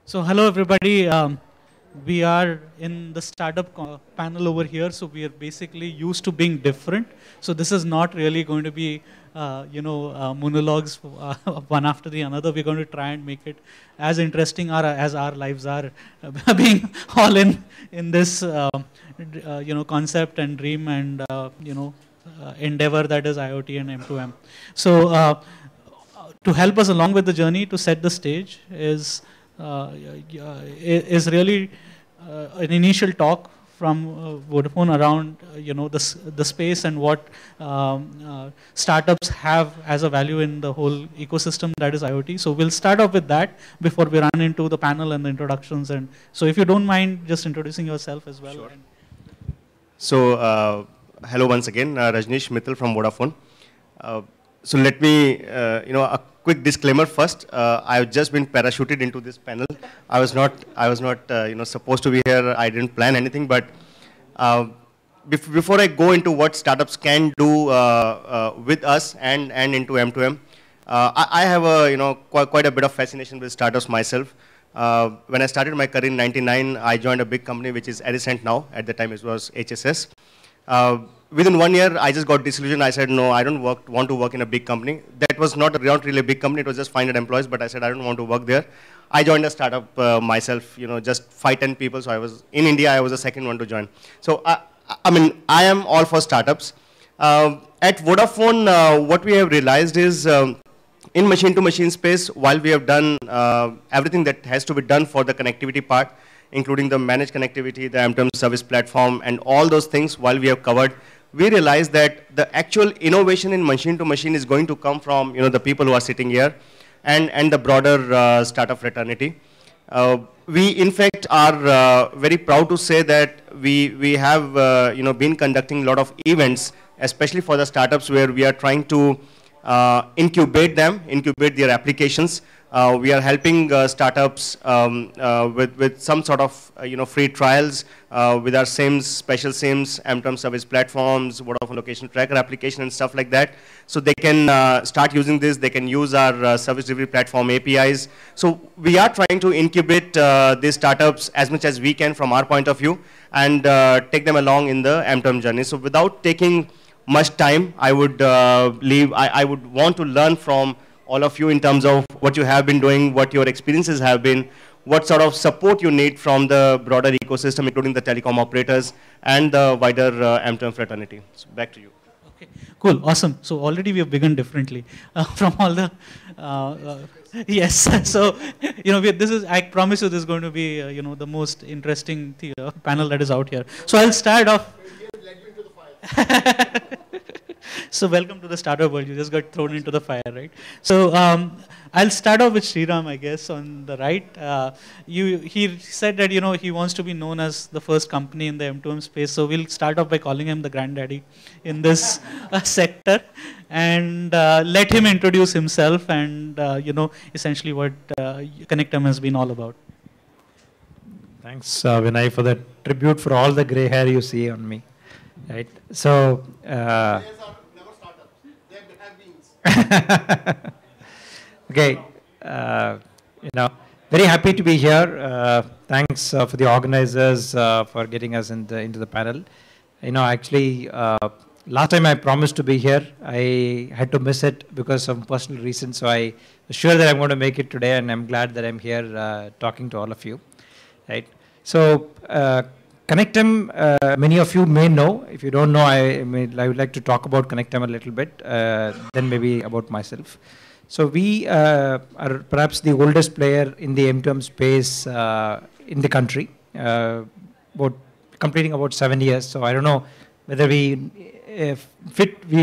So hello everybody. We are in the startup panel over here. So we are basically used to being different. So this is not really going to be, monologues one after the another. We're going to try and make it as interesting as our lives are, being all in this, concept and dream and endeavor that is IoT and M2M. So to help us along with the journey to set the stage is really an initial talk from Vodafone around the space and what startups have as a value in the whole ecosystem that is IoT. So we'll start off with that before we run into the panel and the introductions. And so if you don't mind just introducing yourself as well. Sure. So hello once again, Rajneesh Mittal from Vodafone. So let me, a quick disclaimer first. I've just been parachuted into this panel. I was not, supposed to be here. I didn't plan anything. But before I go into what startups can do with us and into M2M, I have quite a bit of fascination with startups myself. When I started my career in '99, I joined a big company which is Edicent now. At the time, it was HSS. Within 1 year, I just got disillusioned. I said, no, I don't want to work in a big company. That was not really a big company. It was just 500 employees, but I said, I don't want to work there. I joined a startup myself, just 5-10 people. So I was, in India, I was the second one to join. So, I am all for startups. At Vodafone, what we have realized is, in machine-to-machine space, while we have done everything that has to be done for the connectivity part, including the managed connectivity, the M2M service platform, and all those things, while we have covered, we realize that the actual innovation in machine-to-machine is going to come from the people who are sitting here and the broader startup fraternity. We, in fact, are very proud to say that we have been conducting a lot of events, especially for the startups where we are trying to incubate their applications. We are helping startups with some sort of free trials with our SIMs, special SIMs, M2M service platforms, Vodafone Location Tracker application and stuff like that. So they can start using this. They can use our service delivery platform APIs. So we are trying to incubate these startups as much as we can from our point of view and take them along in the M2M journey. So without taking much time, I would I would want to learn from all of you in terms of what you have been doing, what your experiences have been, what sort of support you need from the broader ecosystem, including the telecom operators and the wider M2M fraternity. So back to you. Okay, cool, awesome. So already we have begun differently from all the, yes. So, this is, I promise you this is going to be, the most interesting panel that is out here. So I'll start off. So welcome to the startup world. You just got thrown into the fire, right? So I'll start off with Sriram, I guess, on the right. He said that he wants to be known as the first company in the M2M space. So we'll start off by calling him the granddaddy in this sector, and let him introduce himself and essentially what Connectum has been all about. Thanks, Vinay, for the tribute for all the gray hair you see on me. Right. So. Okay, very happy to be here. Thanks for the organizers for getting us into the panel. Actually, last time I promised to be here, I had to miss it because of personal reasons. So I was sure that I'm going to make it today, and I'm glad that I'm here talking to all of you. Right. So. Connectum, many of you may know. If you don't know, I would like to talk about Connectum a little bit, then maybe about myself. So we are perhaps the oldest player in the M2M space in the country, completing about 7 years. So I don't know whether we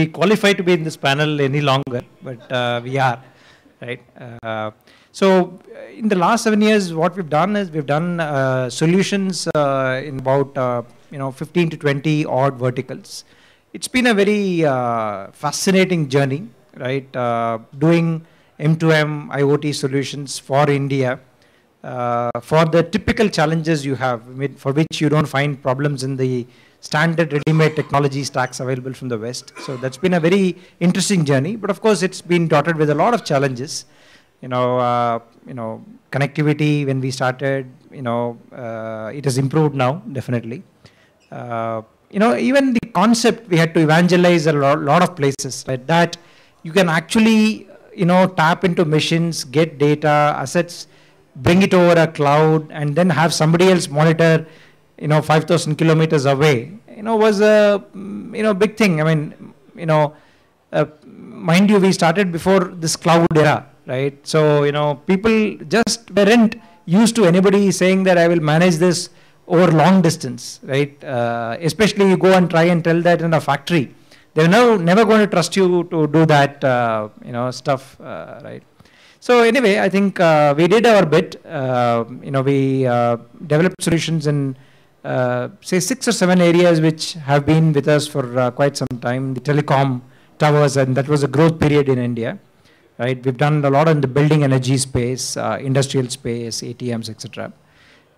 qualify to be in this panel any longer, but we are, right? So in the last 7 years, what we've done is we've done solutions in about 15 to 20 odd verticals. It's been a very fascinating journey, right? Doing M2M IoT solutions for India for the typical challenges you have, for which you don't find problems in the standard ready-made technology stacks available from the West. So that's been a very interesting journey. But of course, it's been dotted with a lot of challenges. connectivity when we started, it has improved now, definitely. Even the concept we had to evangelize a lot of places, right? That you can actually, tap into machines, get data, assets, bring it over a cloud, and then have somebody else monitor, 5,000 kilometers away, was a, big thing. I mean, mind you, we started before this cloud era, right? So, people just weren't used to anybody saying that I will manage this over long distance, right? Especially you go and try and tell that in a factory. They're never going to trust you to do that, stuff, right? So anyway, I think we did our bit. We developed solutions in, say, 6 or 7 areas which have been with us for quite some time. The telecom towers, and that was a growth period in India, right? We've done a lot in the building energy space, industrial space, ATMs, etc.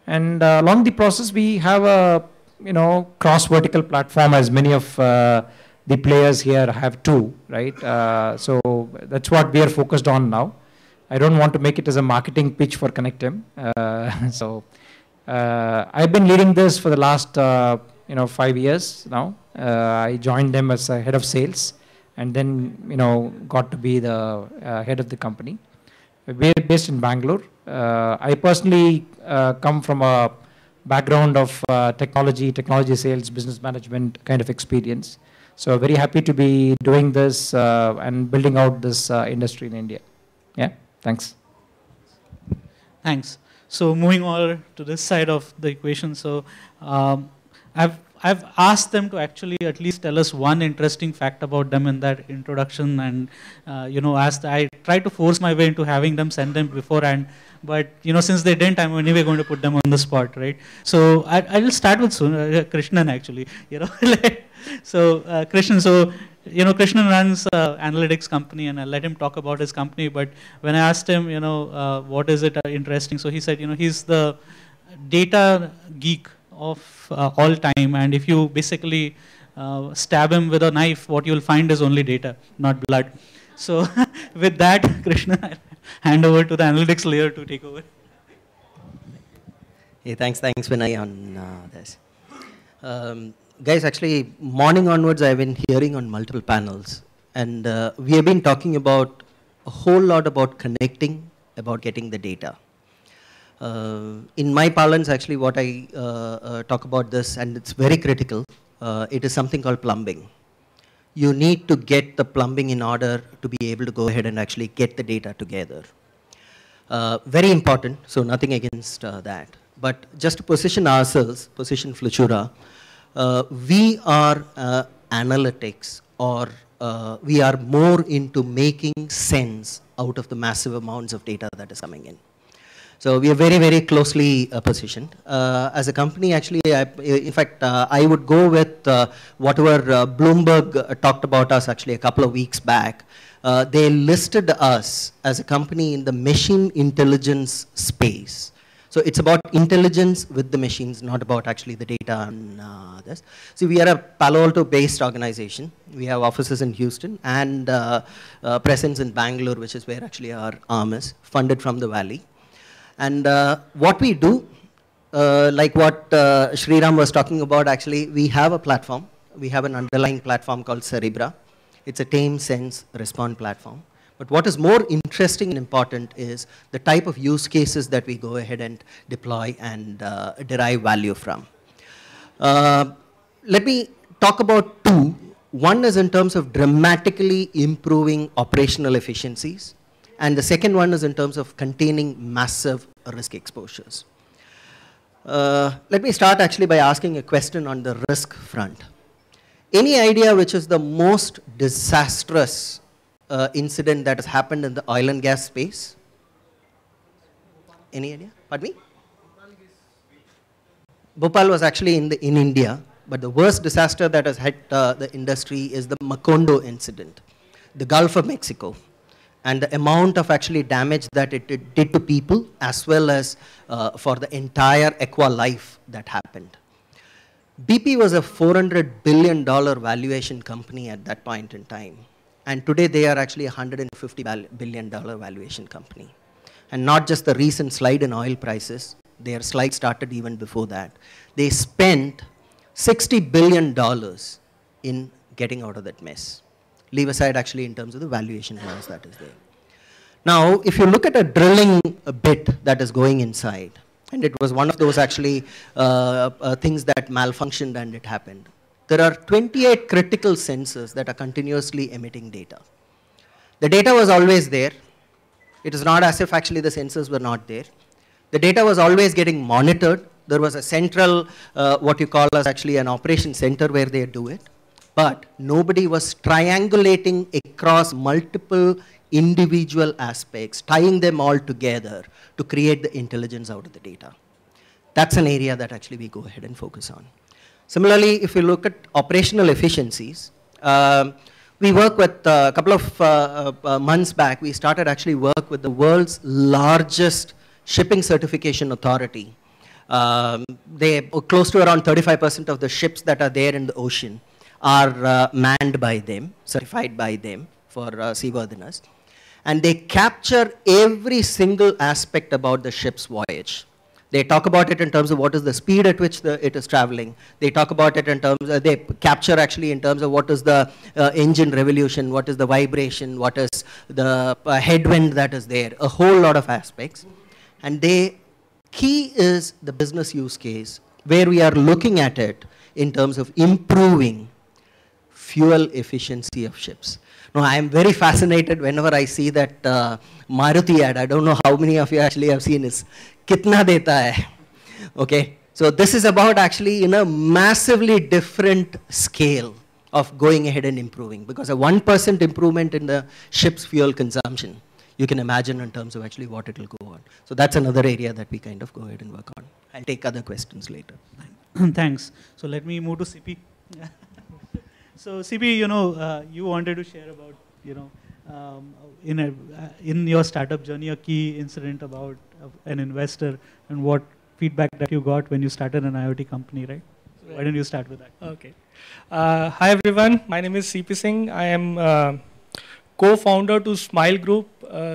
And along the process, we have a cross-vertical platform, as many of the players here have too, right? So that's what we are focused on now. I don't want to make it as a marketing pitch for Connectem. I've been leading this for the last 5 years now. I joined them as a head of sales, and then got to be the head of the company. We're based in Bangalore. I personally come from a background of technology sales, business management kind of experience. So very happy to be doing this and building out this industry in India. Yeah, thanks. Thanks. So moving on to this side of the equation. So I've asked them to actually at least tell us one interesting fact about them in that introduction, and I tried to force my way into having them send them beforehand, but since they didn't, I'm anyway going to put them on the spot, right? So I will start with Krishnan actually. So Krishnan, Krishnan runs analytics company, and I let him talk about his company. But when I asked him, what is it interesting, so he said, he's the data geek of all time, and if you basically stab him with a knife, what you'll find is only data, not blood. So with that, Krishna, I'll hand over to the analytics layer to take over. Hey, thanks Vinay on this. Guys, actually, morning onwards, I've been hearing on multiple panels, and we have been talking about a whole lot about connecting, about getting the data. In my parlance, actually, what I talk about this, and it's very critical, it is something called plumbing. You need to get the plumbing in order to be able to go ahead and actually get the data together. Very important, so nothing against that. But just to position ourselves, position Flutura, we are analytics, or we are more into making sense out of the massive amounts of data that is coming in. So we are very, very closely positioned. As a company, actually, in fact, I would go with whatever Bloomberg talked about us actually a couple of weeks back. They listed us as a company in the machine intelligence space. So it's about intelligence with the machines, not about actually the data and this. So we are a Palo Alto-based organization. We have offices in Houston and presence in Bangalore, which is where actually our arm is, funded from the Valley. And what we do, like what Sriram was talking about, actually, we have a platform. We have an underlying platform called Cerebra. It's a tame, sense, respond platform. But what is more interesting and important is the type of use cases that we go ahead and deploy and derive value from. Let me talk about two. One is in terms of dramatically improving operational efficiencies. And the second one is in terms of containing massive risk exposures. Let me start actually by asking a question on the risk front. Any idea which is the most disastrous incident that has happened in the oil and gas space? Any idea? Pardon me? Bhopal was actually in India, but the worst disaster that has hit the industry is the Macondo incident, the Gulf of Mexico, and the amount of actually damage that it did to people as well as for the entire aqua life that happened. BP was a $400 billion valuation company at that point in time. And today they are actually a $150 billion valuation company. and not just the recent slide in oil prices. Their slide started even before that. They spent $60 billion in getting out of that mess. Leave aside actually in terms of the valuation plans that is there. Now, if you look at a drilling bit that is going inside, and it was one of those actually things that malfunctioned and it happened. There are 28 critical sensors that are continuously emitting data. The data was always there. It is not as if actually the sensors were not there. The data was always getting monitored. There was a central, what you call as actually an operation center where they do it. But nobody was triangulating across multiple individual aspects, tying them all together to create the intelligence out of the data. That's an area that actually we go ahead and focus on. Similarly, if you look at operational efficiencies, we work with a couple of months back, we started actually work with the world's largest shipping certification authority. They close to around 35% of the ships that are there in the ocean are manned by them, certified by them for seaworthiness. And they capture every single aspect about the ship's voyage. They talk about it in terms of what is the speed at which it is traveling. They talk about it in terms of, they capture actually in terms of what is the engine revolution, what is the vibration, what is the headwind that is there, a whole lot of aspects. And the key is the business use case, where we are looking at it in terms of improving fuel efficiency of ships. Now, I am very fascinated whenever I see that Maruti ad. I don't know how many of you actually have seen this. Kitna deta hai? Okay. So this is about actually in a massively different scale of going ahead and improving, because a 1% improvement in the ship's fuel consumption, you can imagine in terms of actually what it will go on. So that's another area that we kind of go ahead and work on. I'll take other questions later. Thanks. So let me move to CP. So CP, you wanted to share about, in your startup journey, a key incident about an investor and what feedback that you got when you started an IoT company, right? So why don't you start with that? Okay. Hi everyone, my name is CP Singh. I am co-founder to Smile Group,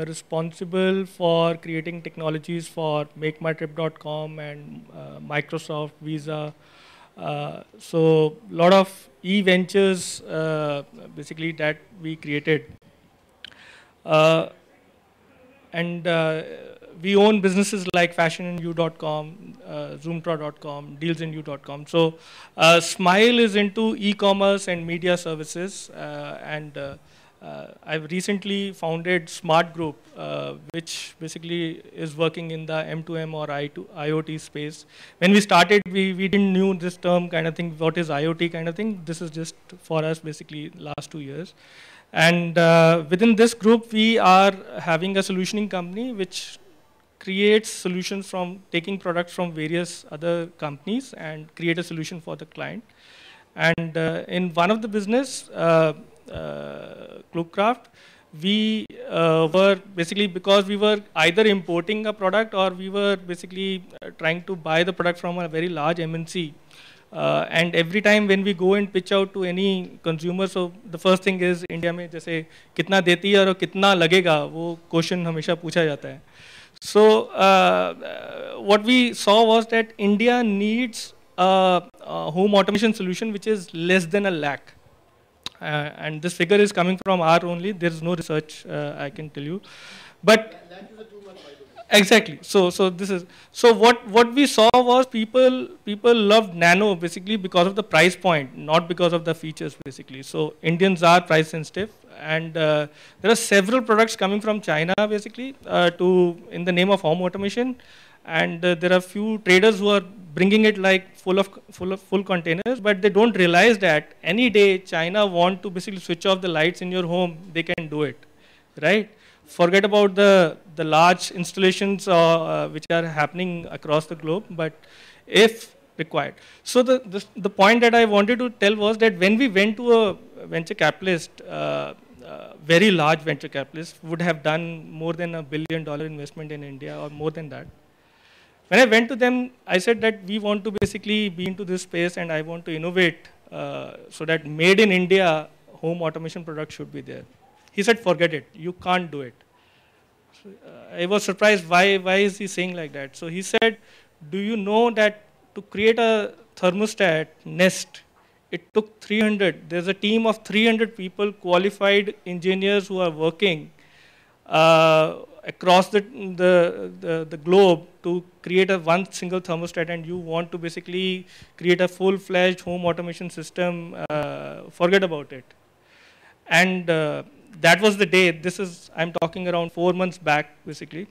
responsible for creating technologies for MakeMyTrip.com and Microsoft, Visa. So a lot of e-ventures basically that we created. We own businesses like FashionInYou.com, Zoomtra.com, DealsInYou.com. So Smile is into e-commerce and media services, I've recently founded Smart Group, which basically is working in the M2M or IoT space. When we started, we didn't know this term kind of thing, what is IoT kind of thing. This is just for us basically last 2 years. And within this group, we are having a solutioning company which creates solutions from taking products from various other companies and create a solution for the client. And in one of the business, Cluecraft, we were basically, because we were either importing a product or we were basically trying to buy the product from a very large MNC. And every time when we go and pitch out to any consumer, so the first thing is India में जैसे कितना देती है और कितना लगेगा, वो question हमेशा पूछा जाता है. So what we saw was that India needs a home automation solution which is less than $1 lakh. And this figure is coming from R only. There is no research, I can tell you. But exactly. So this is what we saw was people loved Nano basically because of the price point, not because of the features basically. So Indians are price sensitive, and there are several products coming from China basically in the name of home automation, and there are few traders who are bringing it like full containers, but they don't realize that any day China want to basically switch off the lights in your home, they can do it, right? Forget about the large installations which are happening across the globe, but if required. So the point that I wanted to tell was that when we went to a venture capitalist, very large venture capitalist, would have done more than $1 billion investment in India or more than that. When I went to them, I said that we want to basically be into this space and I want to innovate so that made in India home automation products should be there. He said, forget it, you can't do it. I was surprised why is he saying like that. So he said, do you know that to create a thermostat Nest, it took 300. There's a team of 300 people, qualified engineers who are working across the globe to create a one single thermostat, and you want to basically create a full-fledged home automation system, forget about it. And that was the day, I'm talking around 4 months back, basically.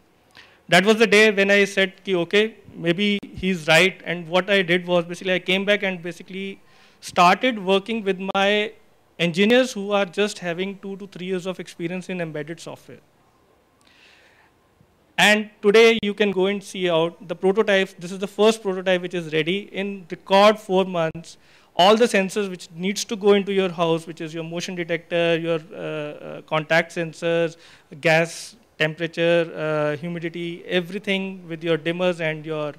That was the day when I said, okay, maybe he's right. And what I did was basically I came back and basically started working with my engineers who are just having 2 to 3 years of experience in embedded software. And today you can go and see out the prototypes. This is the first prototype which is ready. In record 4 months, all the sensors which needs to go into your house, which is your motion detector, your contact sensors, gas, temperature, humidity, everything with your dimmers and your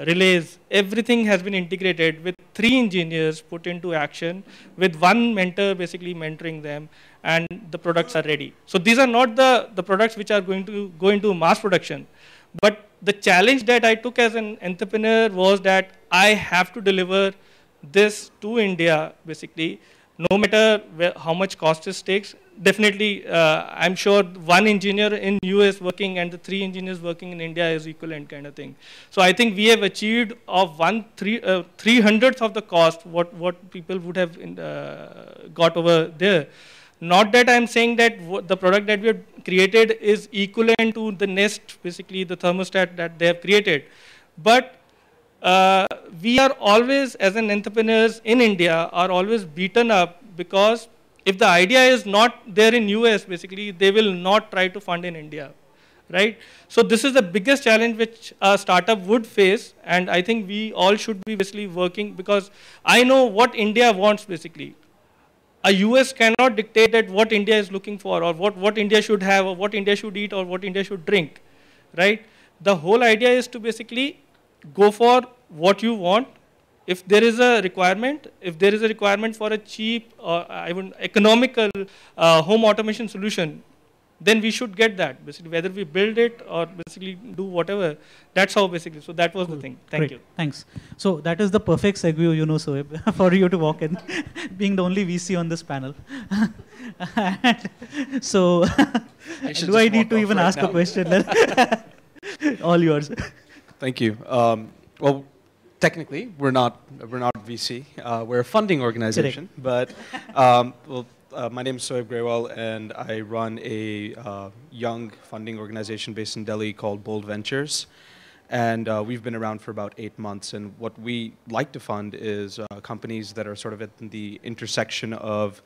relays, everything has been integrated with 3 engineers put into action with 1 mentor basically mentoring them, and the products are ready. So these are not the products which are going to go into mass production. But the challenge that I took as an entrepreneur was that I have to deliver this to India basically, no matter how much cost it takes. Definitely, I'm sure 1 engineer in US working and the 3 engineers working in India is equivalent kind of thing. So I think we have achieved of 3/100th of the cost what people would have got over there. Not that I'm saying that the product that we have created is equivalent to the Nest, basically the thermostat that they have created. But we are always, as an entrepreneurs in India, are always beaten up because if the idea is not there in US, basically, they will not try to fund in India, right? So this is the biggest challenge which a startup would face, and I think we all should be basically working because I know what India wants basically. A US cannot dictate that what India is looking for or what India should have or what India should eat or what India should drink, right? The whole idea is to basically go for what you want. If there is a requirement, for a cheap or economical home automation solution, then we should get that. Basically, whether we build it or basically do whatever, that's how basically. So that was the thing. Thank you. Thanks. So that is the perfect segue, Sohaib, for you to walk in, being the only VC on this panel. So, do I need to even ask a question? All yours. Thank you. Well, technically, we're not VC. We're a funding organization. But my name is Sohaib Grewal, and I run a young funding organization based in Delhi called Bold Ventures. And we've been around for about 8 months. And what we like to fund is companies that are sort of at the intersection of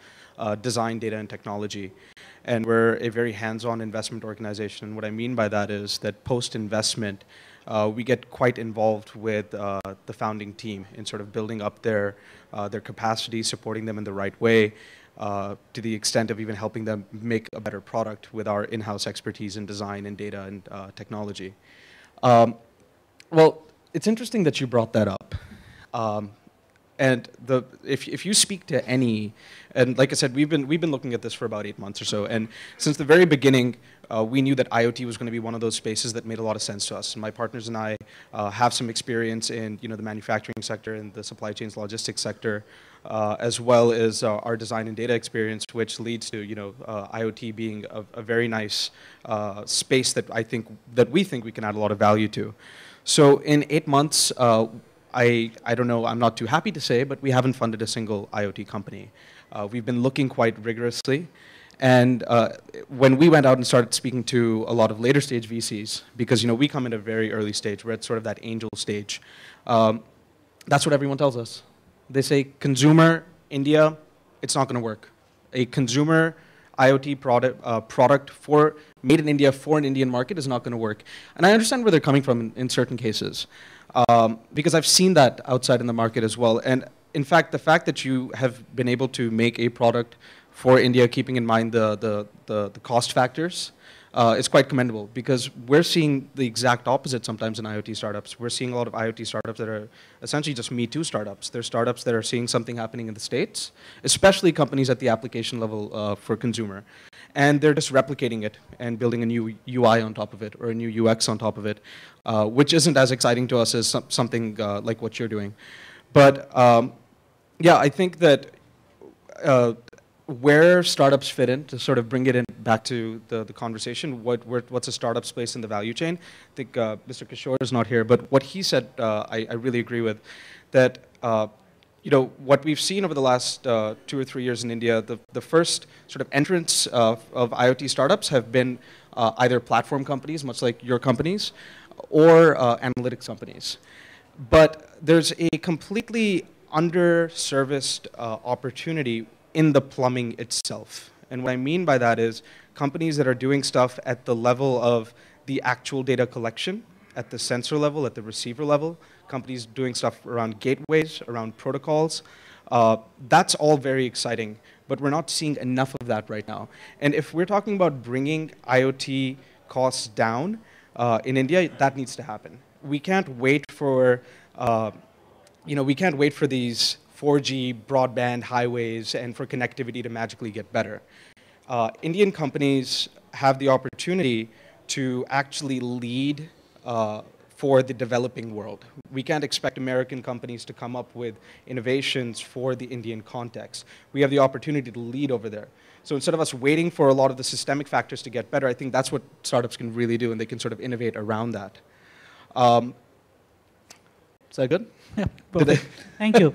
design, data, and technology. And we're a very hands-on investment organization. And what I mean by that is that post-investment, we get quite involved with the founding team in sort of building up their capacity, supporting them in the right way, to the extent of even helping them make a better product with our in-house expertise in design and data and technology. Well, it's interesting that you brought that up. And if you speak to any, and like I said, we've been looking at this for about 8 months or so, and since the very beginning, we knew that IoT was going to be one of those spaces that made a lot of sense to us. And my partners and I have some experience in the manufacturing sector and the supply chains logistics sector, as well as our design and data experience, which leads to IoT being a very nice space that we think we can add a lot of value to. So in 8 months, I don't know, I'm not too happy to say, but we haven't funded a single IoT company. We've been looking quite rigorously. And when we went out and started speaking to a lot of later stage VCs, because we come in a very early stage, we're at sort of that angel stage, that's what everyone tells us. They say, consumer, India, it's not going to work. A consumer IoT product made in India for an Indian market is not going to work. And I understand where they're coming from in certain cases, because I've seen that outside in the market as well. And in fact, the fact that you have been able to make a product for India, keeping in mind the cost factors, is quite commendable, because we're seeing the exact opposite sometimes in IoT startups. We're seeing a lot of IoT startups that are essentially just Me Too startups. They're startups that are seeing something happening in the States, especially companies at the application level for consumer. and they're just replicating it and building a new UI on top of it or a new UX on top of it, which isn't as exciting to us as something like what you're doing. But yeah, I think that where startups fit in, to sort of bring it in back to the conversation, what's a startup's place in the value chain? I think Mr. Kishore is not here, but what he said I really agree with, that you know, what we've seen over the last 2 or 3 years in India, the first sort of entrants of IoT startups have been either platform companies, much like your companies, or analytics companies. But there's a completely underserviced opportunity in the plumbing itself. And what I mean by that is companies that are doing stuff at the level of the actual data collection, at the sensor level, at the receiver level, companies doing stuff around gateways, around protocols. That's all very exciting, but we're not seeing enough of that right now. And if we're talking about bringing IoT costs down in India, that needs to happen. We can't wait for, you know, we can't wait for these 4G broadband highways and for connectivity to magically get better. Indian companies have the opportunity to actually lead for the developing world. We can't expect American companies to come up with innovations for the Indian context. We have the opportunity to lead over there. So instead of us waiting for a lot of the systemic factors to get better, I think that's what startups can really do, and they can sort of innovate around that. Is that good? Yeah, perfect. Thank you.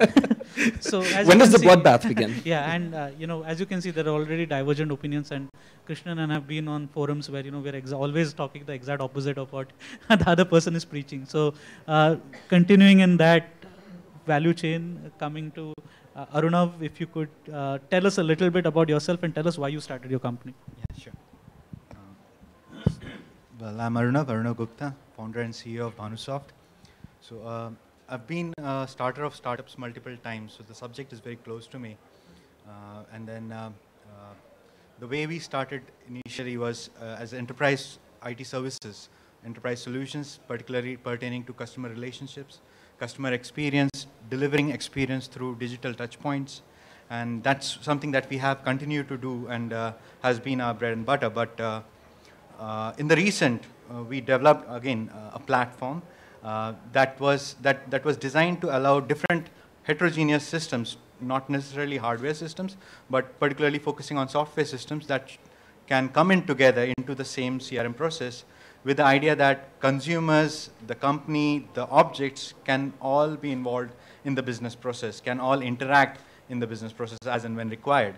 So as when you does the can see, bloodbath begin? Yeah, and you know, as you can see, there are already divergent opinions, and Krishnan and I have been on forums where, you know, we're always talking the exact opposite of what the other person is preaching. So continuing in that value chain, coming to Arunav, if you could tell us a little bit about yourself and tell us why you started your company. Yeah, sure. Well, I'm Arunav Gupta, founder and CEO of Bhanusoft. So I've been a starter of startups multiple times, so the subject is very close to me. And then the way we started initially was as enterprise IT services, enterprise solutions, particularly pertaining to customer relationships, customer experience, delivering experience through digital touch points. And that's something that we have continued to do and has been our bread and butter. But in the recent, we developed, again, a platform that was designed to allow different heterogeneous systems, not necessarily hardware systems, but particularly focusing on software systems that can come in together into the same CRM process, with the idea that consumers, the company, the objects can all be involved in the business process, can all interact in the business process as and when required.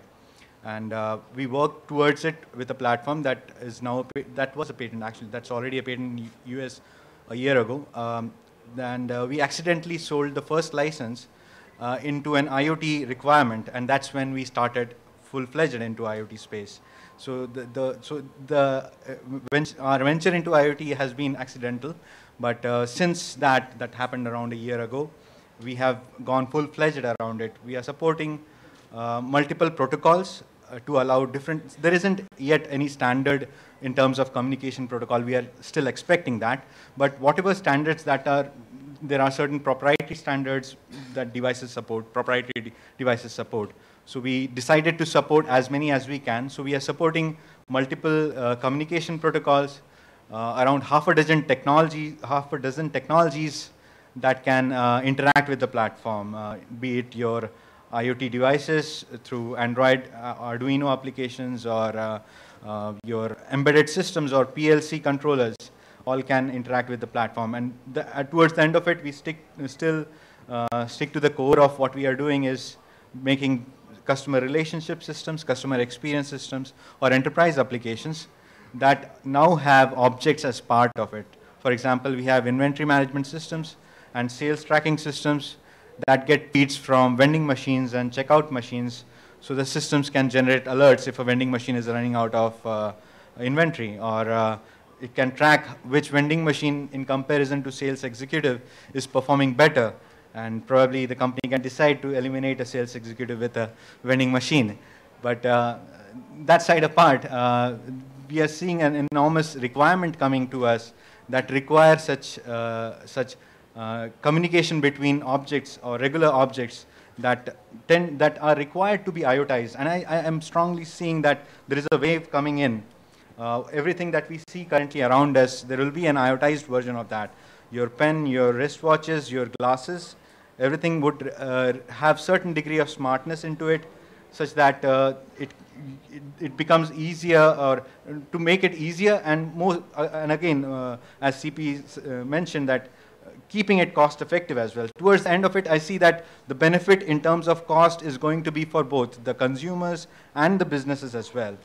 And we work towards it with a platform that is now, that was a patent actually, that's already a patent in the US a year ago. And we accidentally sold the first license into an IoT requirement, and that's when we started full-fledged into IoT space. So our venture into IoT has been accidental, but since that happened around a year ago, we have gone full-fledged around it. We are supporting multiple protocols to allow different, there isn't yet any standard in terms of communication protocol. We are still expecting that, but whatever standards that are, there are certain proprietary standards that devices support, proprietary devices support. So we decided to support as many as we can. So we are supporting multiple communication protocols, around half a dozen technologies that can interact with the platform, be it your IoT devices through Android, Arduino applications, or your embedded systems or PLC controllers, all can interact with the platform. And towards the end of it, we still stick to the core of what we are doing, is making customer relationship systems, customer experience systems, or enterprise applications that now have objects as part of it. For example, we have inventory management systems and sales tracking systems that get feeds from vending machines and checkout machines, so the systems can generate alerts if a vending machine is running out of inventory, or it can track which vending machine in comparison to sales executive is performing better, and probably the company can decide to eliminate a sales executive with a vending machine. But that side apart, we are seeing an enormous requirement coming to us that requires such communication between objects or regular objects that are required to be IoTized. And I am strongly seeing that there is a wave coming in. Everything that we see currently around us, there will be an IoTized version of that. Your pen, your wristwatches, your glasses, everything would have certain degree of smartness into it, such that it becomes easier, or to make it easier and more. And again, as CP mentioned, that keeping it cost effective as well. Towards the end of it, I see that the benefit in terms of cost is going to be for both the consumers and the businesses as well.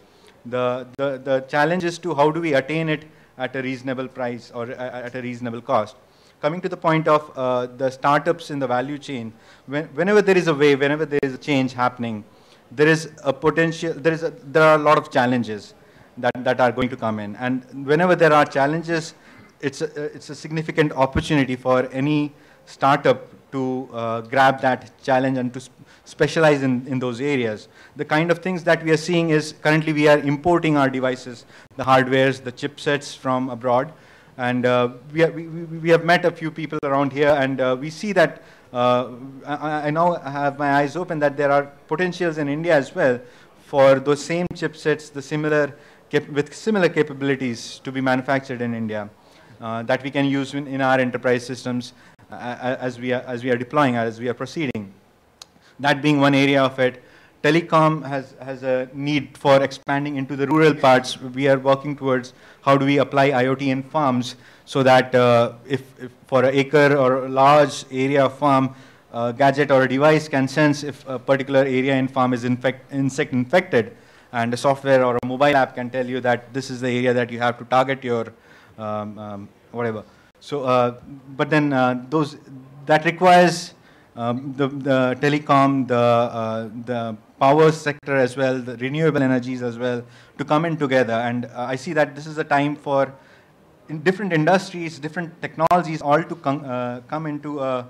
The challenge is to how do we attain it at a reasonable price or at a reasonable cost. Coming to the point of the startups in the value chain, whenever there is a wave, whenever there is a change happening, there is a potential, there are a lot of challenges that are going to come in. And whenever there are challenges, it's a significant opportunity for any startup to grab that challenge and to specialize in those areas. The kind of things that we are seeing is currently we are importing our devices, the hardwares, the chipsets from abroad. And we have met a few people around here, and we see that I now have my eyes open that there are potentials in India as well for those same chipsets, with similar capabilities to be manufactured in India. That we can use in our enterprise systems as we are deploying, as we are proceeding. That being one area of it. Telecom has a need for expanding into the rural parts. We are working towards how do we apply IoT in farms, so that if for an acre or a large area of farm, a gadget or a device can sense if a particular area in farm is insect infected, and a software or a mobile app can tell you that this is the area that you have to target your whatever. So, but then that requires the telecom, the power sector as well, the renewable energies as well, to come in together. And I see that this is a time for different industries, different technologies, all to come into a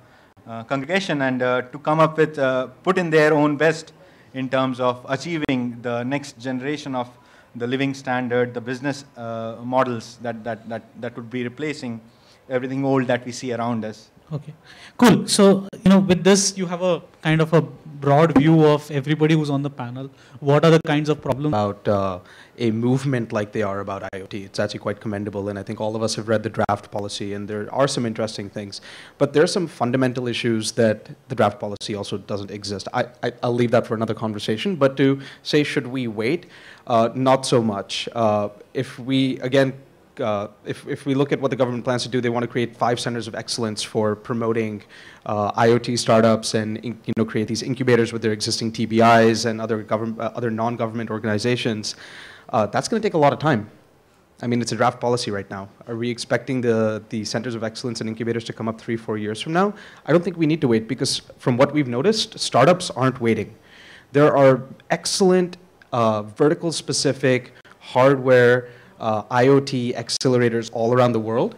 congregation and to come up with, put in their own best in terms of achieving the next generation of the living standard, the business models that would be replacing everything old that we see around us. Okay, cool. So, with this, you have a kind of a broad view of everybody who's on the panel. What are the kinds of problems? About a movement like they are about IoT. It's actually quite commendable, and I think all of us have read the draft policy, and there are some interesting things. But there are some fundamental issues that the draft policy also doesn't exist. I'll leave that for another conversation, but to say, should we wait? Not so much. If we look at what the government plans to do, they want to create 5 centers of excellence for promoting IoT startups and create these incubators with their existing TBIs and other non-government organizations. That's going to take a lot of time. I mean, it's a draft policy right now. Are we expecting the centers of excellence and incubators to come up 3-4 years from now? I don't think we need to wait, because from what we've noticed, startups aren't waiting. There are excellent vertical-specific hardware IoT accelerators all around the world.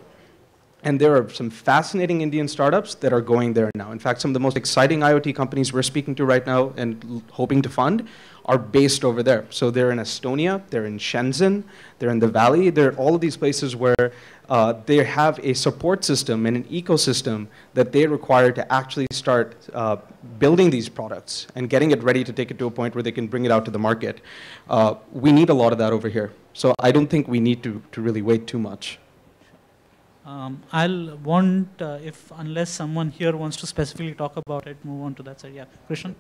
And there are some fascinating Indian startups that are going there now. In fact, some of the most exciting IoT companies we're speaking to right now and hoping to fund are based over there. So they're in Estonia, they're in Shenzhen, they're in the Valley. They're all of these places where they have a support system and an ecosystem that they require to actually start building these products and getting it ready to take it to a point where they can bring it out to the market. We need a lot of that over here. So I don't think we need to really wait too much. I'll want, unless someone here wants to specifically talk about it, move on to that side. Yeah, Krishnan?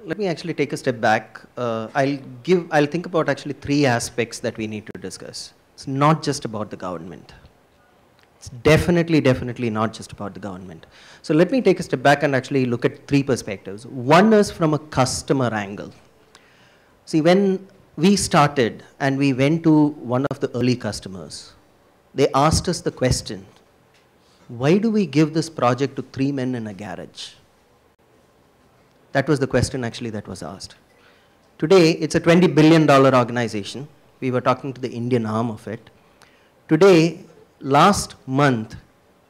Let me actually take a step back. I'll think about actually 3 aspects that we need to discuss. It's not just about the government. It's definitely not just about the government. So let me take a step back and actually look at 3 perspectives. One is from a customer angle. See, when we started and we went to one of the early customers, they asked us the question, why do we give this project to 3 men in a garage? That was the question actually that was asked. Today, it's a $20 billion organization. We were talking to the Indian arm of it. Today, last month,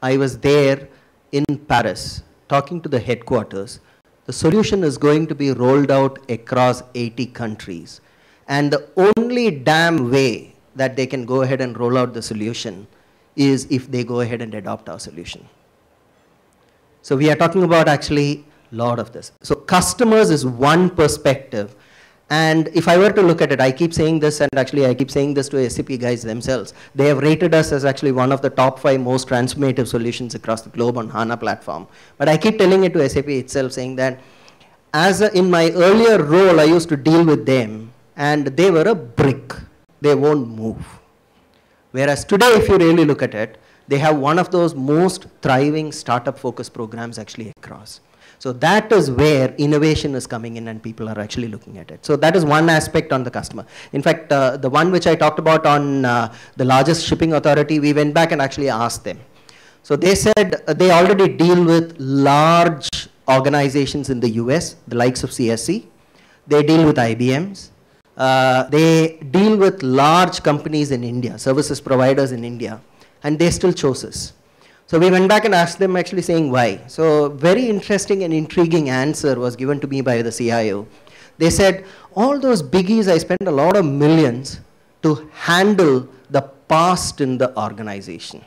I was there in Paris talking to the headquarters. The solution is going to be rolled out across 80 countries. And the only damn way that they can go ahead and roll out the solution is if they go ahead and adopt our solution. So we are talking about actually Lot of this. So customers is one perspective. And if I were to look at it, I keep saying this, and actually I keep saying this to SAP guys themselves. They have rated us as actually one of the top 5 most transformative solutions across the globe on HANA platform. But I keep telling it to SAP itself, saying that in my earlier role, I used to deal with them, and they were a brick. They won't move. Whereas today, if you really look at it, they have one of those most thriving startup focused programs actually across. So that is where innovation is coming in and people are actually looking at it. So that is one aspect on the customer. In fact, the one which I talked about on the largest shipping authority, we went back and actually asked them. So they said they already deal with large organizations in the US, the likes of CSC. They deal with IBMs. They deal with large companies in India, services providers in India, and they still chose us. So we went back and asked them actually saying why. So very interesting and intriguing answer was given to me by the CIO. They said, all those biggies, I spent a lot of millions to handle the past in the organization.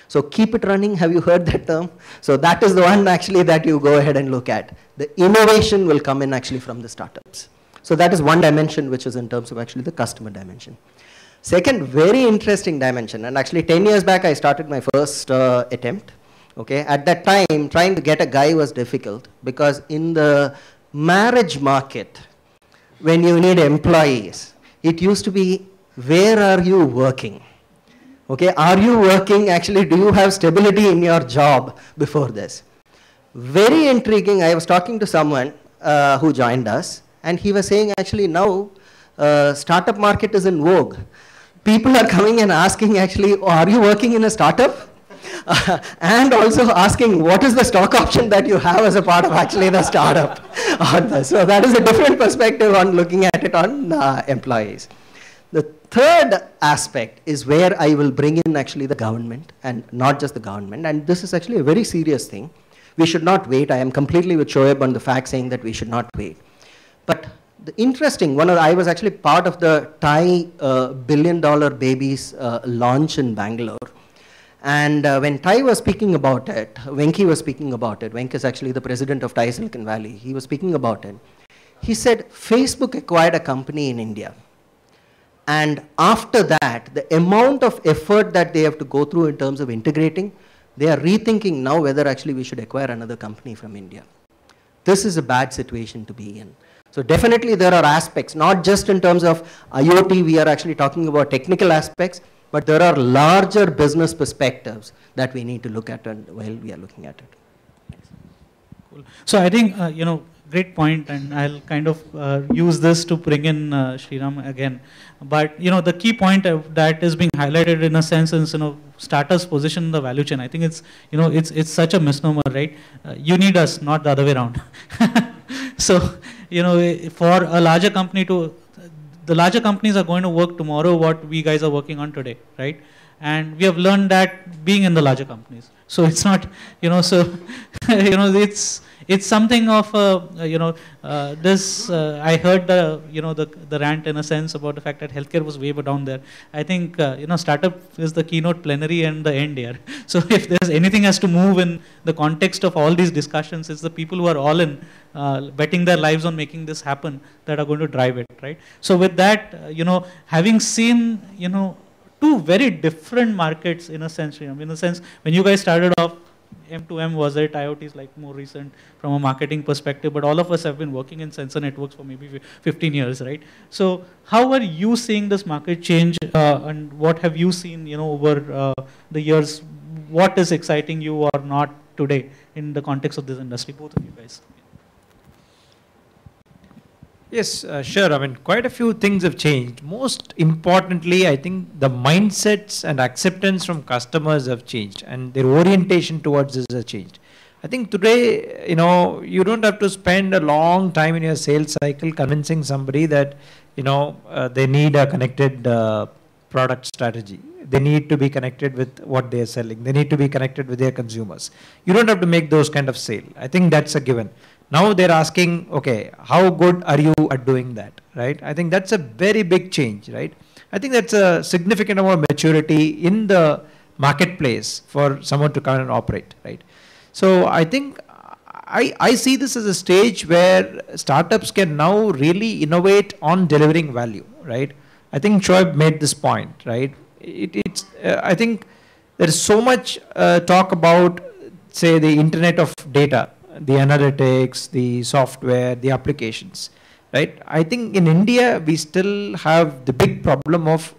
So keep it running, have you heard that term? So that is the one actually that you go ahead and look at. The innovation will come in actually from the startups. So that is one dimension which is in terms of actually the customer dimension. Second, very interesting dimension, and actually 10 years back I started my first attempt. Okay, at that time, trying to get a guy was difficult because in the marriage market, when you need employees, it used to be, where are you working? Okay, are you working actually, do you have stability in your job before this? Very intriguing. I was talking to someone who joined us, and he was saying actually now startup market is in vogue. People are coming and asking actually, oh, are you working in a startup? And also asking, what is the stock option that you have as a part of actually the startup? So that is a different perspective on looking at it on employees. The third aspect is where I will bring in actually the government, and not just the government, and this is actually a very serious thing. We should not wait. I am completely with Shoaib on the fact saying that we should not wait. But the interesting, I was actually part of the Thai $1 billion babies launch in Bangalore. And when Thai was speaking about it, Venki was speaking about it. Venki is actually the president of Thai Silicon Valley. He was speaking about it. He said, Facebook acquired a company in India. And after that, the amount of effort that they have to go through in terms of integrating, they are rethinking now whether actually we should acquire another company from India. This is a bad situation to be in. So definitely there are aspects, not just in terms of IoT, we are actually talking about technical aspects, but there are larger business perspectives that we need to look at while we are looking at it. Cool. So I think, great point, and I'll kind of use this to bring in Sriram again. But, the key point that is being highlighted in a sense is, starters position in the value chain. I think it's, it's such a misnomer, right? You need us, not the other way around. So, for a larger company the larger companies are going to work tomorrow what we guys are working on today, right? And we have learned that being in the larger companies. So it's not, it's something of, I heard the rant in a sense about the fact that healthcare was way down there. I think, startup is the keynote plenary and the end here. So if there's anything has to move in the context of all these discussions, it's the people who are all in, betting their lives on making this happen that are going to drive it, right? So with that, having seen, two very different markets in a sense, when you guys started off, M2M was it, IoT is like more recent from a marketing perspective, but all of us have been working in sensor networks for maybe 15 years, right? So how are you seeing this market change and what have you seen, over the years? What is exciting you or not today in the context of this industry, both of you guys? Yes, sure. I mean, quite a few things have changed. Most importantly, I think the mindsets and acceptance from customers have changed and their orientation towards this has changed. I think today, you don't have to spend a long time in your sales cycle convincing somebody that, they need a connected product strategy. They need to be connected with what they are selling. They need to be connected with their consumers. You don't have to make those kind of sale. I think that's a given. Now they're asking, okay, how good are you at doing that, right? I think that's a very big change, right? I think that's a significant amount of maturity in the marketplace for someone to come and operate, right? So I think I see this as a stage where startups can now really innovate on delivering value, right? I think Shoaib made this point, right? I think there is so much talk about, say, the internet of data, the analytics, the software, the applications, right? I think in India, we still have the big problem of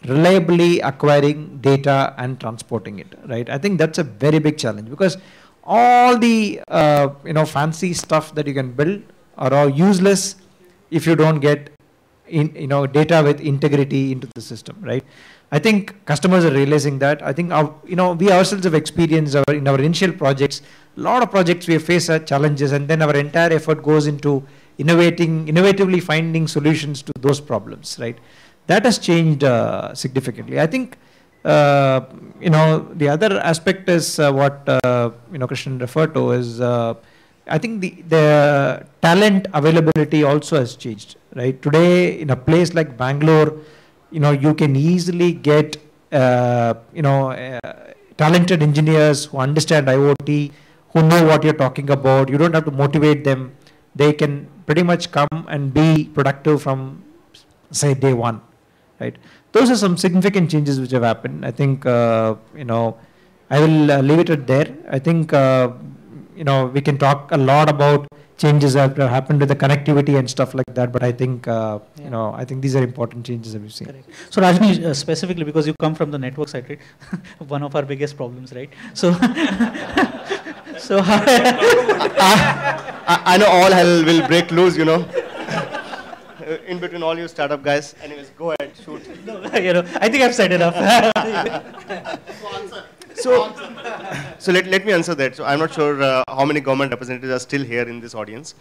reliably acquiring data and transporting it, right? I think that's a very big challenge, because all the fancy stuff that you can build are all useless if you don't get data with integrity into the system, right? I think customers are realizing that. I think we ourselves have experienced in our initial projects, a lot of projects we face challenges, and then our entire effort goes into innovatively finding solutions to those problems, right? That has changed significantly. I think the other aspect is what Krishnan referred to is I think the talent availability also has changed, right? Today, in a place like Bangalore, you can easily get talented engineers who understand IoT, who know what you're talking about. You don't have to motivate them. They can pretty much come and be productive from, say, day one, right? Those are some significant changes which have happened. I think, I will leave it at there. I think, we can talk a lot about changes that have happened with the connectivity and stuff like that. But I think, I think these are important changes that we've seen. Correct. So Rajni, specifically because you come from the network side, right? One of our biggest problems, right? So, I know all hell will break loose, in between all you startup guys. Anyways, go ahead, shoot. No, I think I've said enough. So let me answer that. So I'm not sure how many government representatives are still here in this audience.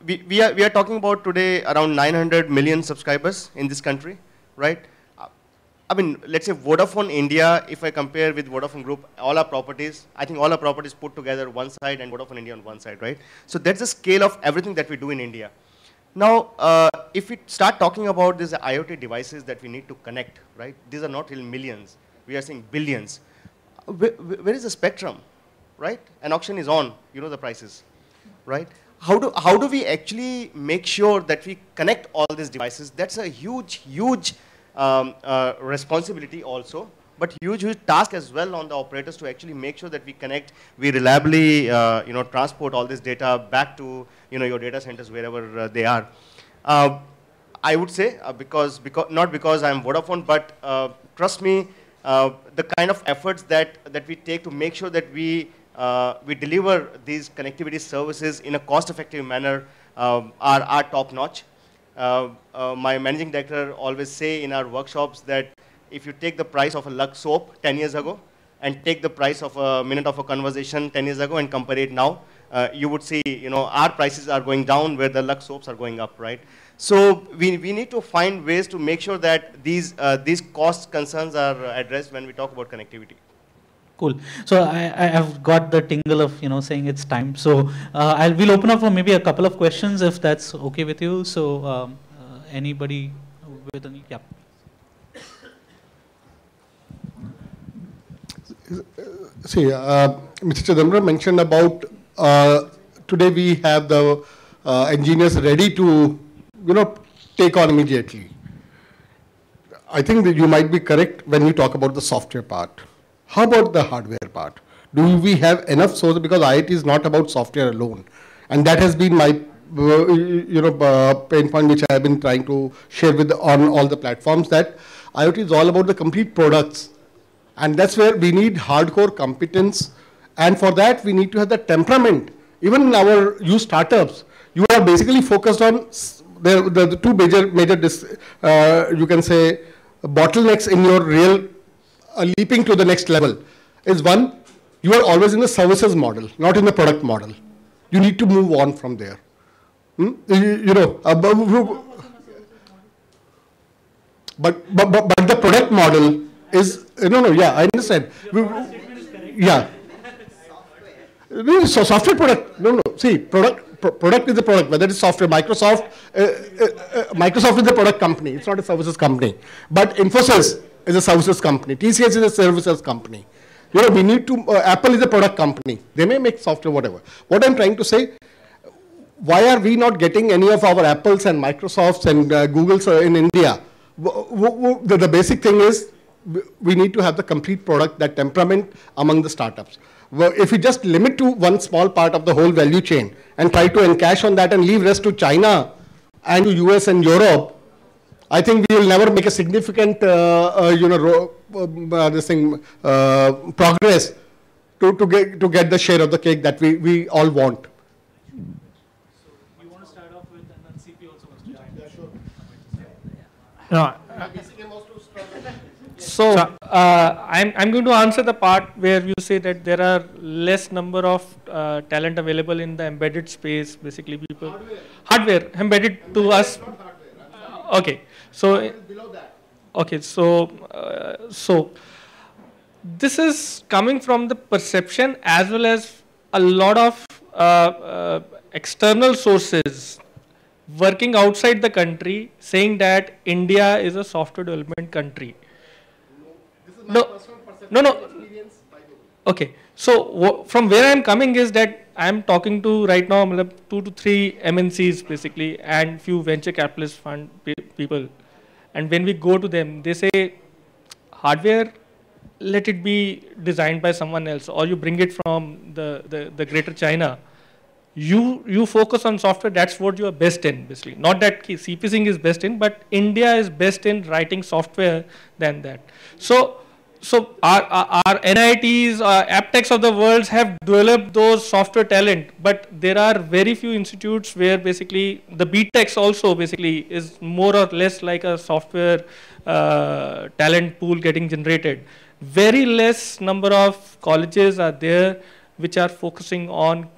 We are talking about today around 900 million subscribers in this country, right? I mean, let's say Vodafone India, if I compare with Vodafone Group, all our properties, I think all our properties put together one side and Vodafone India on one side, right? So that's the scale of everything that we do in India. Now, if we start talking about these IoT devices that we need to connect, right? These are not real millions. We are saying billions. Where is the spectrum, right? An auction is on, the prices, right? How do we actually make sure that we connect all these devices? That's a huge responsibility also, but huge task as well on the operators to actually make sure that we connect, we reliably, transport all this data back to, your data centers wherever they are. I would say, not because I'm Vodafone, but trust me, the kind of efforts that we take to make sure that we deliver these connectivity services in a cost-effective manner are top-notch. My managing director always say in our workshops that if you take the price of a Lux soap 10 years ago and take the price of a minute of a conversation 10 years ago and compare it now, you would see, our prices are going down where the Lux soaps are going up, right? So we need to find ways to make sure that these cost concerns are addressed when we talk about connectivity. Cool. So I've got the tingle of saying it's time. So we'll open up for maybe a couple of questions if that's okay with you. So anybody with any? Yeah. See, Mr. Chidambaram mentioned about today we have the engineers ready to take on immediately. I think that you might be correct when you talk about the software part. How about the hardware part? Do we have enough sources? Because IoT is not about software alone. And that has been my pain point which I have been trying to share on all the platforms, that IoT is all about the complete products. And that's where we need hardcore competence. And for that, we need to have the temperament. Even in our youth startups, you are basically focused on the two major you can say, bottlenecks in your real leaping to the next level is one, you are always in the services model, not in the product model. You need to move on from there. But the product model is, yeah, I understand. Yeah. So software product, see, product is a product, whether it's software. Microsoft is a product company, it's not a services company. But Infosys is a services company, TCS is a services company. You know, we need to, Apple is a product company. They may make software, whatever. What I'm trying to say, why are we not getting any of our Apples and Microsofts and Googles in India? The basic thing is, we need to have the complete product, that temperament among the startups. Well, if we just limit to one small part of the whole value chain and try to encash on that and leave rest to China and to US and Europe, I think we will never make a significant, progress to get the share of the cake that we all want. So you want to start off with, and then CP also wants to join. Yeah, sure. No, So I'm going to answer the part where you say that there are less number of talent available in the embedded space. Basically, people hardware embedded to us. Okay, so okay, so this is coming from the perception as well as a lot of external sources working outside the country saying that India is a software development country. No. Okay. So from where I'm coming is that I'm talking to right now 2 to 3 MNCs basically and few venture capitalist fund people. And when we go to them, they say hardware, let it be designed by someone else, or you bring it from the greater China. You focus on software, that's what you are best in, basically. Not that CP Singh is best in, but India is best in writing software than that. So our NITs, AppTechs of the world have developed those software talent, but there are very few institutes where basically the BTechs also basically is more or less like a software talent pool getting generated. Very less number of colleges are there which are focusing on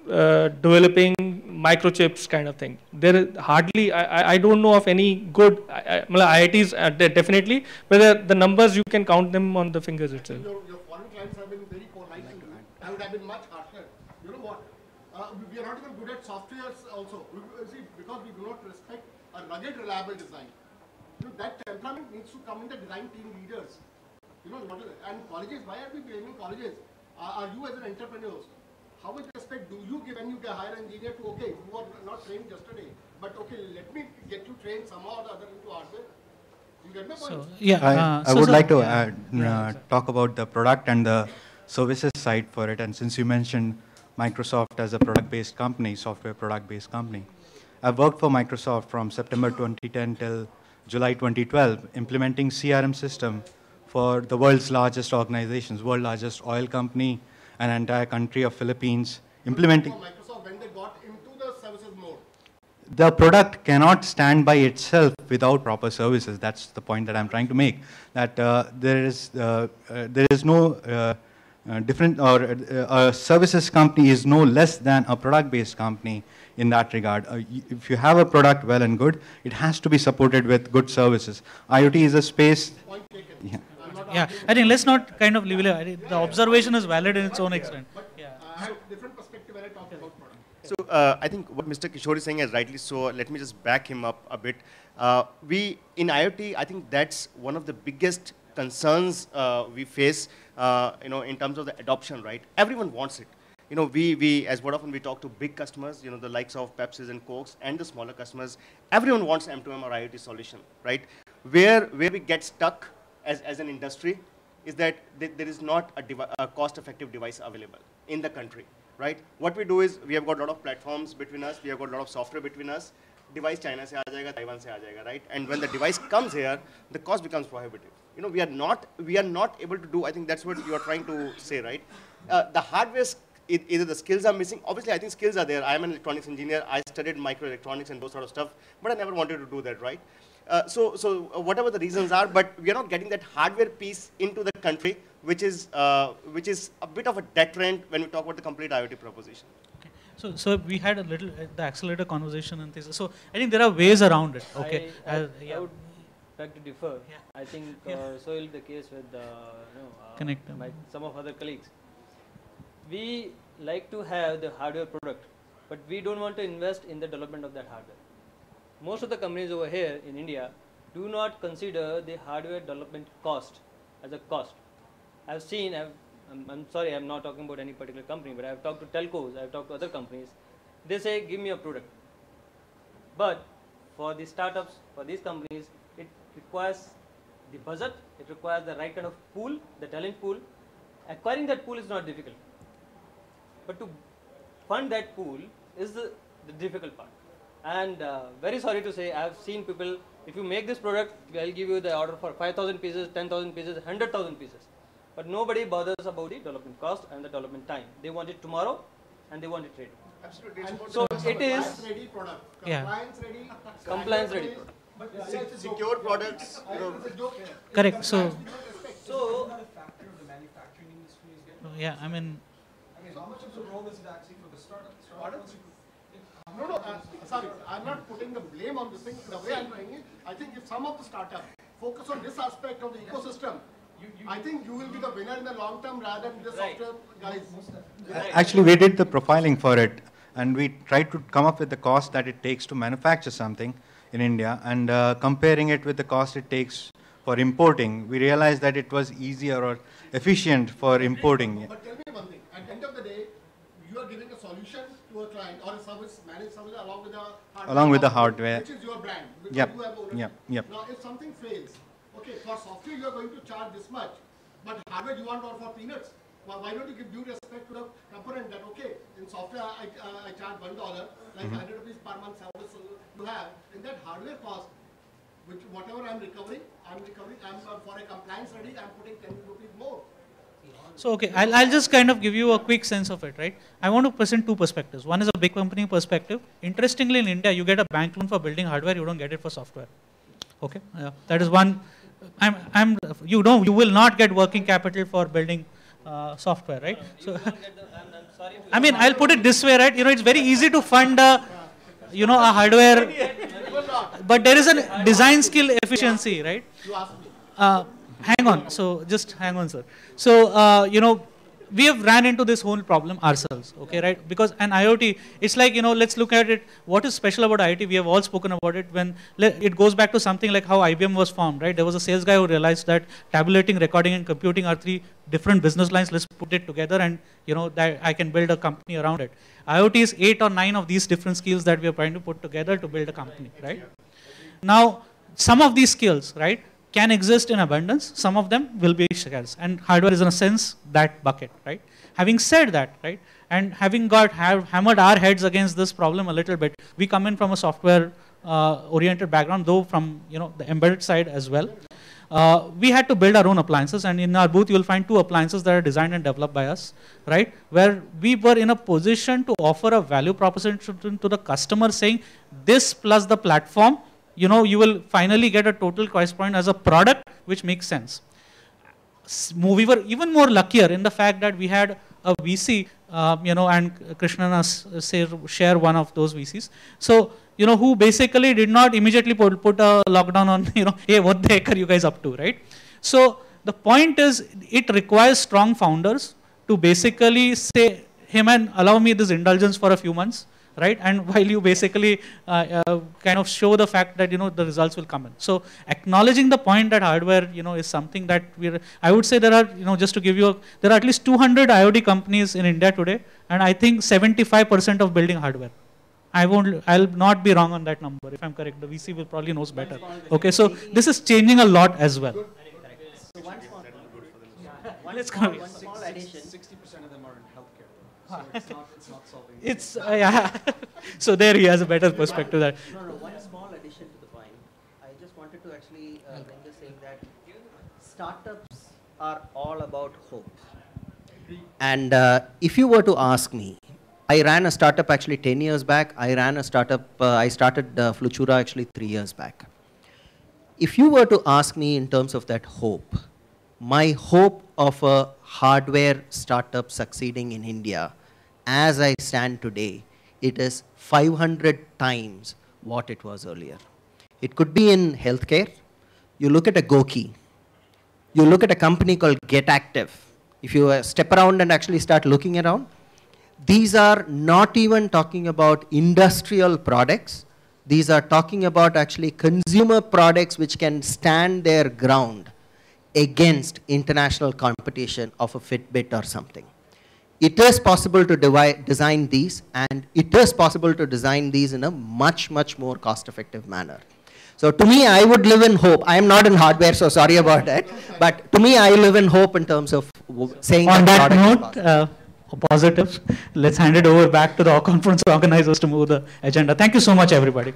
developing microchips kind of thing. There is hardly, I don't know of any good IITs definitely, but the numbers you can count them on the fingers itself. Your foreign clients have been very polite to you. I would have been much harsher. You know what? We are not even good at softwares also. See, because we do not respect a rugged, reliable design. You know, that temperament needs to come in the design team leaders. You know, and colleges, why are we blaming colleges? Are you as an entrepreneur? How much respect do you give when you hire an engineer to, okay, you are not trained yesterday, but okay, let me get you trained somehow or the other into hardware? You get my point? So, yeah, I would like to talk about the product and the services side for it. And since you mentioned Microsoft as a product-based company, software product-based company, I've worked for Microsoft from September 2010 till July 2012, implementing CRM system for the world's largest organizations, world largest oil company, an entire country of Philippines, implementing. Microsoft, when they got into the services mode. The product cannot stand by itself without proper services. That's the point that I'm trying to make. That there is no different, or a services company is no less than a product-based company in that regard. If you have a product, well and good, it has to be supported with good services. IoT is a space. Point taken. Yeah. Yeah, I think let's not kind of leave it. I think the observation is valid in its own extent. Yeah. I have a different perspective when I talk about product. So I think what Mr. Kishore is saying is rightly so. Let me just back him up a bit. We in IoT, I think that's one of the biggest concerns we face. In terms of the adoption, right? Everyone wants it. You know, we as Vodafone, we talk to big customers. You know, the likes of Pepsis and Cokes, and the smaller customers. Everyone wants M2M or IoT solution, right? Where we get stuck as an industry is that there is not a cost-effective device available in the country, right? What we do is we have got a lot of platforms between us, we have got a lot of software between us. Device China se aa jayega, Taiwan se aa jayega, right? And when the device comes here, the cost becomes prohibitive. You know, we are not able to do. I think that's what you are trying to say, right? The hardware, either the skills are missing. Obviously, I think skills are there. I am an electronics engineer. I studied microelectronics and those sort of stuff, but I never wanted to do that, right? So whatever the reasons are, but we are not getting that hardware piece into the country, which is a bit of a deterrent when we talk about the complete IoT proposition. Okay. So we had a little the accelerator conversation and things. So I think there are ways around it. Okay. I would beg to differ. Yeah. I think so will be the case with some of other colleagues. We like to have the hardware product, but we don't want to invest in the development of that hardware. Most of the companies over here in India do not consider the hardware development cost as a cost. I've I'm sorry, I'm not talking about any particular company, but I've talked to telcos, I've talked to other companies. They say, give me a product. But for the startups, for these companies, it requires the budget, it requires the right kind of pool, the talent pool. Acquiring that pool is not difficult. But to fund that pool is the difficult part. And very sorry to say, I've seen people, if you make this product, I'll give you the order for 5,000 pieces, 10,000 pieces, 100,000 pieces. But nobody bothers about the development cost and the development time. They want it tomorrow and they want it ready. Absolutely. So it is ready product. Yeah. Compliance ready. compliance ready product. But Secure products. Correct. So So yeah, I mean, How much of the role is it actually for the startups? No, sorry, I'm not putting the blame on this thing. The way I'm doing it, I think if some of the startup focus on this aspect of the ecosystem, I think you will be the winner in the long term rather than the software guys. Actually, we did the profiling for it, and we tried to come up with the cost that it takes to manufacture something in India, and comparing it with the cost it takes for importing, we realized that it was easier or efficient for importing. But tell me one thing, at the end of the day, you are giving a solution to a client or a service, managed service along with the hardware. Along with the hardware. Which is your brand. Which Yep. you have ownership. Yep. Now, if something fails, okay, for software you are going to charge this much, but hardware you want all for peanuts. Why don't you give due respect to the component that, okay, in software I charge $1, like 100 rupees per month service you have, in that hardware cost, which whatever I'm recovering, I'm for a compliance ready, I'm putting 10 rupees more. so okay, I'll just kind of give you a quick sense of it, right? I want to present two perspectives. One is a big company perspective. Interestingly, in India, you get a bank loan for building hardware, you don't get it for software. Okay, that is one. You will not get working capital for building software, right? So, I mean, I'll put it this way, right? You know, it's very easy to fund a hardware, but there is a design skill efficiency, right? Hang on. So just hang on, sir. So, we have ran into this whole problem ourselves, okay, right? Because an IoT, it's like, let's look at it. What is special about IoT? We have all spoken about it. When it goes back to something like how IBM was formed, right? There was a sales guy who realized that tabulating, recording, and computing are three different business lines. Let's put it together, and that I can build a company around it. IoT is 8 or 9 of these different skills that we are trying to put together to build a company, right? Now, some of these skills, right, can exist in abundance. Some of them will be scarce, and hardware is in a sense that bucket, right? Having said that, right, and having hammered our heads against this problem a little bit, we come in from a software oriented background, though from the embedded side as well. We had to build our own appliances, and in our booth you will find 2 appliances that are designed and developed by us, right? Where we were in a position to offer a value proposition to the customer, saying this plus the platform, you will finally get a total price point as a product which makes sense. We were even more luckier in the fact that we had a VC, and Krishnan share one of those VCs. So, who basically did not immediately put a lockdown on, hey, what the heck are you guys up to, right? So, the point is, it requires strong founders to basically say, hey man, allow me this indulgence for a few months, right? And while you basically kind of show the fact that, the results will come in. So acknowledging the point that hardware, is something that I would say there are, just to give you, there are at least 200 IoT companies in India today, and I think 75% of building hardware. I'll not be wrong on that number. If I'm correct, the VC will probably knows better. Okay, so this is changing a lot as well. So one small addition. 60% of them are in healthcare. So it's not solving. It's yeah. So there he has a better perspective. That No, one small addition to the point. I just wanted to actually bring this saying that startups are all about hope. And if you were to ask me, I ran a startup actually 10 years back. I ran a startup. I started Flutura actually 3 years back. If you were to ask me in terms of that hope, my hope of a hardware startup succeeding in India, as I stand today, it is 500 times what it was earlier. It could be in healthcare. You look at a Goki. You look at a company called GetActive. If you step around and actually start looking around, these are not even talking about industrial products. These are talking about actually consumer products which can stand their ground against international competition of a Fitbit or something. It is possible to design these, and it is possible to design these in a much, much more cost-effective manner. So to me, I would live in hope. I am not in hardware, so sorry about that. But to me, I live in hope in terms of saying on that note, positive, let's hand it over back to the conference organizers to move the agenda. Thank you so much, everybody.